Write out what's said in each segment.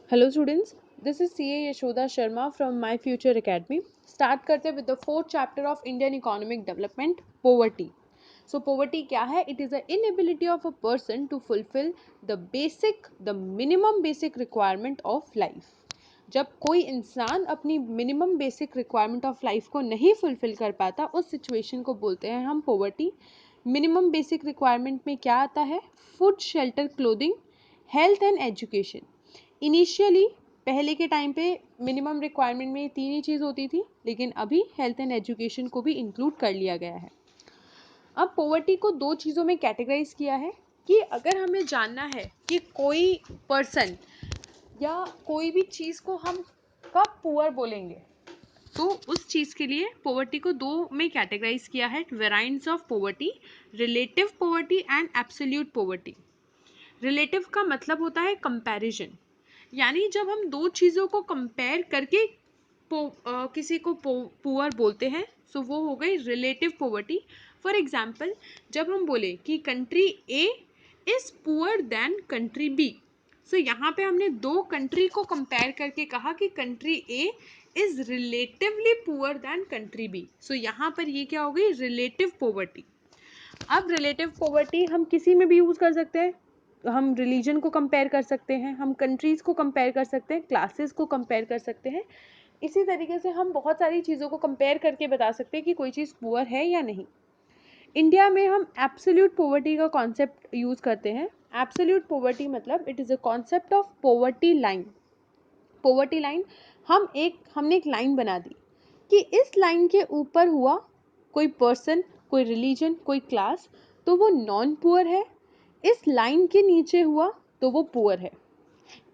Hello students, this is CA Yashoda Sharma from my future academy. Start करते हैं with the fourth chapter of Indian economic development, poverty. So poverty क्या है? It is the inability of a person to fulfil the minimum basic requirement of life. जब कोई इंसान अपनी minimum basic requirement of life को नहीं fulfil कर पाता, उस सिचुएशन को बोलते हैं हम पोवर्टी। मिनिमम बेसिक रिक्वायरमेंट में क्या आता है? Food, shelter, clothing, health and education. Initially पहले के टाइम पे मिनिमम रिक्वायरमेंट में ये तीन ही चीज़ होती थी, लेकिन अभी हेल्थ एंड एजुकेशन को भी इंक्लूड कर लिया गया है। अब पोवर्टी को दो चीज़ों में कैटेगराइज किया है कि अगर हमें जानना है कि कोई पर्सन या कोई भी चीज़ को हम कब पुअर बोलेंगे, तो उस चीज़ के लिए पोवर्टी को दो में कैटेगराइज किया है: variants of poverty, relative poverty and absolute poverty. Relative का मतलब होता है कंपैरिजन, यानी जब हम दो चीज़ों को कंपेयर करके किसी को पुअर बोलते हैं, सो वो हो गई रिलेटिव पोवर्टी। फॉर एग्जाम्पल, जब हम बोले कि country A is poor than country B, so यहाँ पे हमने दो कंट्री को कंपेयर करके कहा कि country A is relatively poor than country B. So यहाँ पर ये क्या हो गई? Relative poverty. अब रिलेटिव पॉवर्टी हम किसी में भी यूज़ कर सकते हैं। हम रिलीजन को कंपेयर कर सकते हैं, हम कंट्रीज़ को कंपेयर कर सकते हैं, क्लासेस को कंपेयर कर सकते हैं। इसी तरीके से हम बहुत सारी चीज़ों को कंपेयर करके बता सकते हैं कि कोई चीज़ पुअर है या नहीं। इंडिया में हम एब्सोल्यूट पॉवर्टी का कॉन्सेप्ट यूज़ करते हैं। एब्सोल्यूट पॉवर्टी मतलब it is a concept of poverty line. Poverty line हमने एक लाइन बना दी कि इस लाइन के ऊपर हुआ कोई पर्सन, कोई रिलीजन, कोई क्लास, तो वो नॉन पुअर है। इस लाइन के नीचे हुआ तो वो पुअर है।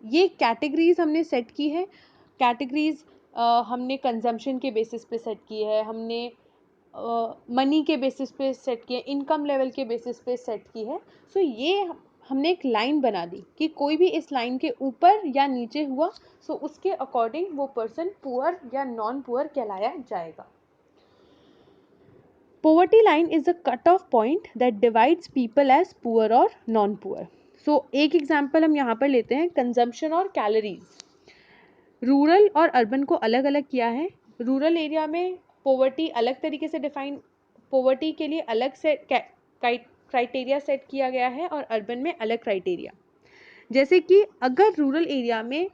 ये कैटेगरीज हमने सेट की है। कैटेगरीज हमने कंजम्पशन के बेसिस पे सेट की है, हमने मनी के बेसिस पे सेट की है, इनकम लेवल के बेसिस पे सेट की है। सो ये हमने एक लाइन बना दी कि कोई भी इस लाइन के ऊपर या नीचे हुआ, सो उसके अकॉर्डिंग वो पर्सन पुअर या नॉन पुअर कहलाया जाएगा। Poverty line is a cut-off point that divides people as poor or non-poor. So एक एग्जाम्पल हम यहाँ पर लेते हैं, कंजम्पशन और कैलोरीज। रूरल और अर्बन को अलग अलग किया है। रूरल एरिया में पोवर्टी अलग तरीके से डिफाइन, पोवर्टी के लिए अलग से क्राइटेरिया सेट किया गया है और अर्बन में अलग क्राइटेरिया। जैसे कि अगर रूरल एरिया में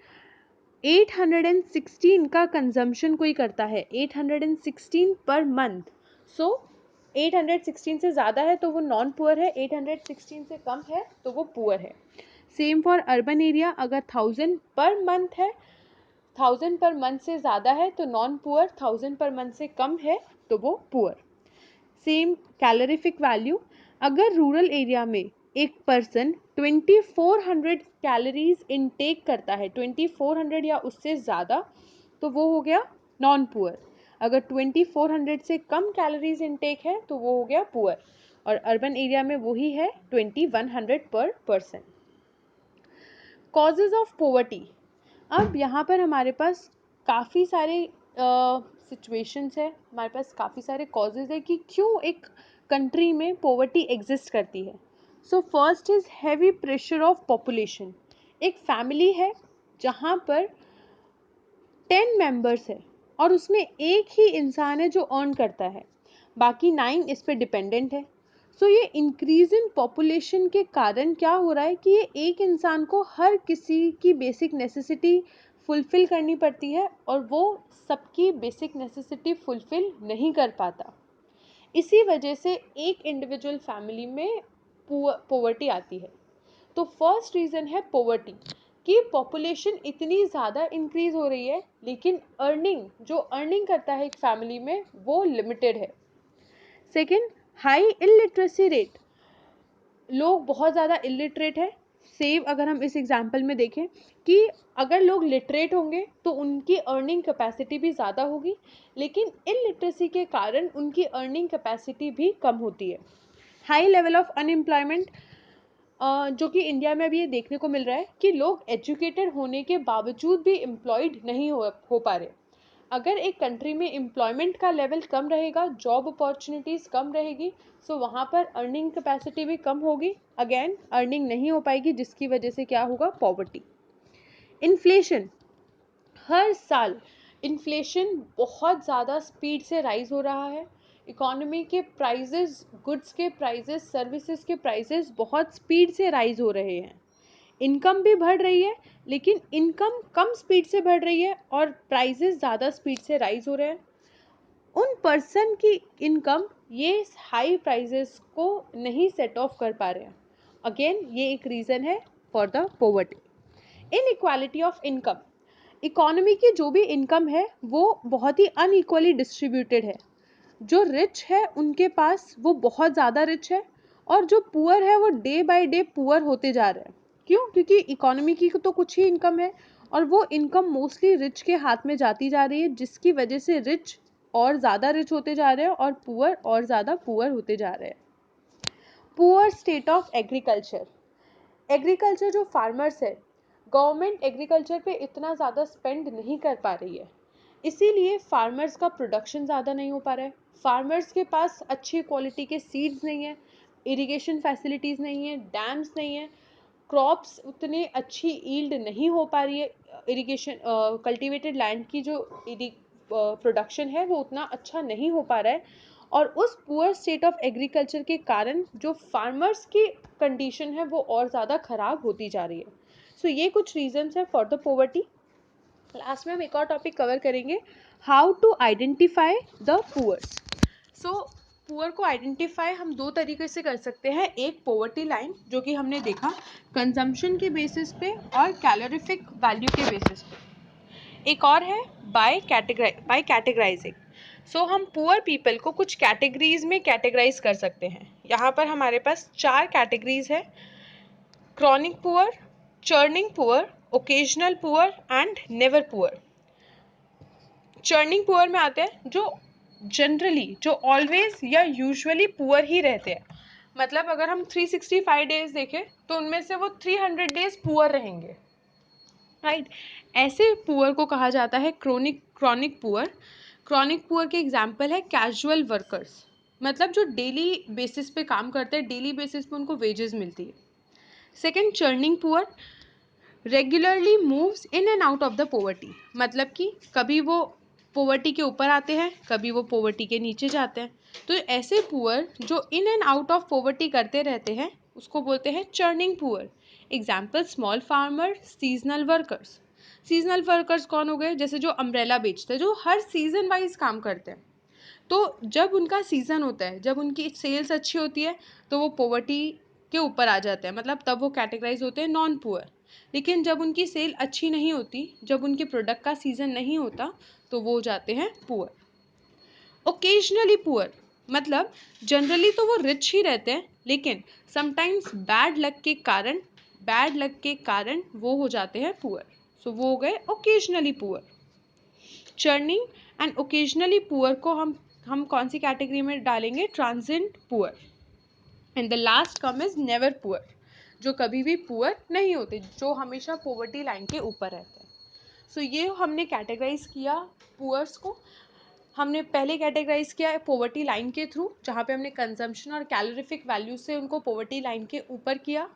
816 का कंजम्पशन कोई करता है, 816 पर मंथ, सो 816 से ज़्यादा है तो वो नॉन पुअर है, 816 से कम है तो वो पुअर है। सेम फॉर अर्बन एरिया, अगर 1000 पर मंथ है, 1000 पर मंथ से ज़्यादा है तो नॉन पुअर, 1000 पर मंथ से कम है तो वो पुअर। सेम कैलोरीफिक वैल्यू, अगर रूरल एरिया में एक पर्सन 2400 कैलोरीज इनटेक करता है, 2400 या उससे ज़्यादा, तो वो हो गया नॉन पुअर। अगर 2400 से कम कैलोरीज इनटेक है तो वो हो गया पुअर। और अर्बन एरिया में वही है 2100 पर पर्सन। Causes of poverty. अब यहाँ पर हमारे पास काफ़ी सारे सिचुएशंस है, हमारे पास काफ़ी सारे कॉजेज है कि क्यों एक कंट्री में पोवर्टी एग्जिस्ट करती है। So first is heavy pressure of population. एक फैमिली है जहाँ पर 10 मेंबर्स है और उसमें एक ही इंसान है जो अर्न करता है, बाकी 9 इस पे डिपेंडेंट है। सो ये इंक्रीज इन पॉपुलेशन के कारण क्या हो रहा है कि ये एक इंसान को हर किसी की बेसिक नेसेसिटी फुलफ़िल करनी पड़ती है और वो सबकी बेसिक नेसेसिटी फुलफ़िल नहीं कर पाता। इसी वजह से एक इंडिविजुअल फैमिली में पोवर्टी आती है। तो फर्स्ट रीज़न है पोवर्टी, कि पॉपुलेशन इतनी ज़्यादा इंक्रीज़ हो रही है लेकिन जो अर्निंग करता है एक फैमिली में वो लिमिटेड है। Second, high illiteracy rate. लोग बहुत ज़्यादा इलिटरेट है। सेव अगर हम इस एग्जाम्पल में देखें कि अगर लोग लिटरेट होंगे तो उनकी अर्निंग कैपेसिटी भी ज़्यादा होगी, लेकिन इलिटरेसी के कारण उनकी अर्निंग कैपेसिटी भी कम होती है। हाई लेवल ऑफ अनएम्प्लॉयमेंट, जो कि इंडिया में अभी ये देखने को मिल रहा है कि लोग एजुकेटेड होने के बावजूद भी एम्प्लॉयड नहीं हो पा रहे। अगर एक कंट्री में एम्प्लॉयमेंट का लेवल कम रहेगा, जॉब अपॉर्चुनिटीज़ कम रहेगी, सो वहाँ पर अर्निंग कैपेसिटी भी कम होगी, अगेन अर्निंग नहीं हो पाएगी, जिसकी वजह से क्या होगा? पॉवर्टी। इन्फ्लेशन, हर साल इन्फ्लेशन बहुत ज़्यादा स्पीड से राइज हो रहा है। इकोनॉमी के प्राइजेस, गुड्स के प्राइजेस, सर्विसेज के प्राइजेस बहुत स्पीड से राइज हो रहे हैं। इनकम भी बढ़ रही है, लेकिन इनकम कम स्पीड से बढ़ रही है और प्राइजेस ज़्यादा स्पीड से राइज हो रहे हैं। उन पर्सन की इनकम ये हाई प्राइजेस को नहीं सेट ऑफ कर पा रहे हैं। अगेन ये एक रीज़न है for the poverty. Inequality of income, economy की जो भी इनकम है वो बहुत ही अनइक्वली डिस्ट्रीब्यूटेड है। जो रिच है उनके पास वो बहुत ज़्यादा रिच है, और जो पुअर है वो डे बाय डे पुअर होते जा रहे हैं। क्यों? क्योंकि इकोनॉमी की तो कुछ ही इनकम है और वो इनकम मोस्टली रिच के हाथ में जाती जा रही है, जिसकी वजह से रिच और ज़्यादा रिच होते जा रहे हैं और पुअर और ज़्यादा पुअर होते जा रहे हैं। Poor state of agriculture, agriculture जो फार्मर्स है, गवर्नमेंट एग्रीकल्चर पे इतना ज़्यादा स्पेंड नहीं कर पा रही है, इसीलिए फार्मर्स का प्रोडक्शन ज़्यादा नहीं हो पा रहा है। फार्मर्स के पास अच्छी क्वालिटी के सीड्स नहीं है, इरिगेशन फैसिलिटीज़ नहीं है, डैम्स नहीं है, क्रॉप्स उतने अच्छी ईल्ड नहीं हो पा रही है। इरिगेशन कल्टीवेटेड लैंड की जो प्रोडक्शन है वो उतना अच्छा नहीं हो पा रहा है, और उस पुअर स्टेट ऑफ एग्रीकल्चर के कारण जो फार्मर्स की कंडीशन है वो और ज़्यादा ख़राब होती जा रही है। सो ये कुछ रीजंस है फॉर द पोवर्टी। लास्ट में हम एक और टॉपिक कवर करेंगे, how to identify the poors. So poor को आइडेंटिफाई हम दो तरीके से कर सकते हैं, एक पोवर्टी लाइन जो कि हमने देखा कंजम्पशन के बेसिस पे और कैलोरीफिक वैल्यू के बेसिस पे, एक और है बाय कैटेगराइजिंग। सो हम पुअर पीपल को कुछ कैटेगरीज में कैटेगराइज कर सकते हैं। यहाँ पर हमारे पास 4 कैटेगरीज है, chronic poor, churning poor, occasional poor and never poor. Churning poor में आते हैं जो जनरली, जो ऑलवेज या यूजुअली पुअर ही रहते हैं। मतलब अगर हम 365 डेज देखें तो उनमें से वो 300 डेज पुअर रहेंगे, राइट। ऐसे पुअर को कहा जाता है क्रॉनिक पुअर। क्रॉनिक पुअर के एग्जाम्पल है कैजुअल वर्कर्स, मतलब जो डेली बेसिस पे काम करते हैं, डेली बेसिस पे उनको वेजेस मिलती है। Second, churning poor regularly moves in and out of the poverty, मतलब कि कभी वो पोवर्टी के ऊपर आते हैं, कभी वो पोवर्टी के नीचे जाते हैं। तो ऐसे पुअर जो in and out of poverty करते रहते हैं उसको बोलते हैं churning poor. Example, small farmer, seasonal workers. Seasonal workers कौन हो गए? जैसे जो अम्ब्रेला बेचते हैं, जो हर सीजन वाइज काम करते हैं। तो जब उनका सीज़न होता है, जब उनकी सेल्स अच्छी होती है तो वो पोवर्टी के ऊपर आ जाते हैं, मतलब तब वो कैटेगराइज होते हैं नॉन पुअर। लेकिन जब उनकी सेल अच्छी नहीं होती, जब उनके प्रोडक्ट का सीज़न नहीं होता, तो वो हो जाते हैं पुअर। ओकेजनली पुअर मतलब जनरली तो वो रिच ही रहते हैं, लेकिन समटाइम्स बैड लक के कारण वो हो जाते हैं पुअर। सो वो हो गए occasionally poor. Churning and occasionally poor को हम कौन सी कैटेगरी में डालेंगे? Transient poor. And the last come is never poor, जो कभी भी पुअर नहीं होते, जो हमेशा पोवर्टी लाइन के ऊपर रहते हैं। सो ये हमने कैटेगराइज किया पुअर्स को। हमने पहले कैटेगराइज किया पोवर्टी लाइन के थ्रू, जहाँ पे हमने कंजम्पशन और कैलोरीफिक वैल्यू से उनको पोवर्टी लाइन के ऊपर किया।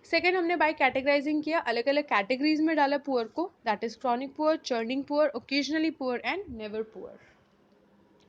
सेकेंड, हमने बाय कैटेगराइजिंग किया, अलग अलग कैटेगरीज में डाला पुअर को, that is chronic poor, churning poor, occasionally poor and never poor.